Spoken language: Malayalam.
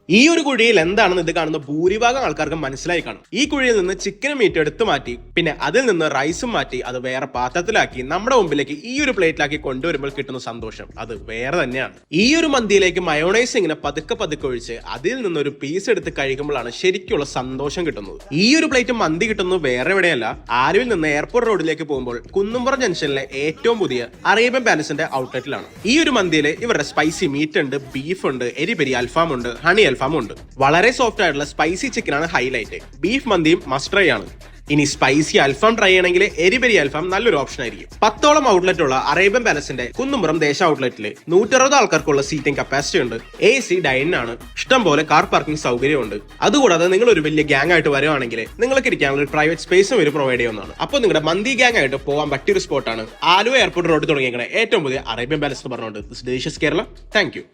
ഈ ഒരു കുഴിയിൽ എന്താണെന്ന് ഇത് കാണുന്ന ഭൂരിഭാഗം ആൾക്കാർക്ക് മനസ്സിലായി കാണും. ഈ കുഴിയിൽ നിന്ന് ചിക്കനും മീറ്റ് എടുത്തു മാറ്റി പിന്നെ അതിൽ നിന്ന് റൈസും മാറ്റി അത് വേറെ പാത്രത്തിലാക്കി നമ്മുടെ മുമ്പിലേക്ക് ഈ ഒരു പ്ലേറ്റിലാക്കി കൊണ്ടുവരുമ്പോൾ കിട്ടുന്ന സന്തോഷം അത് വേറെ തന്നെയാണ്. ഈ ഒരു മന്തിയിലേക്ക് മയോണൈസ് ഇങ്ങനെ പതുക്കെ പതുക്കെ ഒഴിച്ച് അതിൽ നിന്ന് ഒരു പീസ് എടുത്ത് കഴിക്കുമ്പോഴാണ് ശരിക്കുള്ള സന്തോഷം കിട്ടുന്നത്. ഈ ഒരു പ്ലേറ്റ് മന്തി കിട്ടുന്നത് വേറെ എവിടെയല്ല, ആലുവിൽ നിന്ന് എയർപോർട്ട് റോഡിലേക്ക് പോകുമ്പോൾ കുന്നുംപുറം ജംഗ്ഷനിലെ ഏറ്റവും പുതിയ അറേബ്യൻ പാലസിന്റെ ഔട്ട്ലെറ്റിലാണ്. ഈ ഒരു മന്തിയിൽ ഇവരുടെ സ്പൈസി മീറ്റ് ഉണ്ട്, ബീഫ് ഉണ്ട്, എരിപെരി അൽഫാം ഉണ്ട്, ഹണി അൽഫാം ഉണ്ട്. വളരെ സോഫ്റ്റ് ആയിട്ടുള്ള സ്പൈസി ചിക്കൻ ആണ് ഹൈലൈറ്റ്. ബീഫ് മന്തിയും മസ്റ്റ് ട്രൈ ആണ്. ഇനി സ്പൈസി അൽഫാം ട്രൈ ചെയ്യണമെങ്കിൽ എരിപെരി അൽഫാം നല്ലൊരു ഓപ്ഷൻ ആയിരിക്കും. 10ഓളം ഔട്ട്ലെറ്റ് ഉള്ള അറേബ്യൻ പാലസിന്റെ കുന്നുംപുറം ദേശ ഔട്ട്ലെറ്റിൽ 160 ആൾക്കാർക്കുള്ള സീറ്റിംഗ് കപ്പാസിറ്റി ഉണ്ട്. AC ഡൈനിങ് ആണ്. ഇഷ്ടം പോലെ കാർ പാർക്കിംഗ് സൗകര്യമുണ്ട്. അതുകൂടാതെ നിങ്ങൾ ഒരു വലിയ ഗ്യാങ് ആയിട്ട് വരുവാണെങ്കിൽ നിങ്ങൾക്ക് ഇരിക്കാനുള്ള ഒരു പ്രൈവറ്റ് സ്പേസും ഇവർ പ്രൊവൈഡ് ചെയ്യുന്നതാണ്. അപ്പോൾ നിങ്ങളുടെ മന്തി ഗ്യാങ് ആയിട്ട് പോകാൻ പറ്റിയൊരു സ്പോട്ടാണ് ആലുവ എയർപോർട്ട് റോഡ് തുടങ്ങിയിരിക്കുന്ന ഏറ്റവും പുതിയ അറേബ്യൻ പാലസ് എന്ന് പറഞ്ഞുകൊണ്ട് this delicious Kerala. Thank you.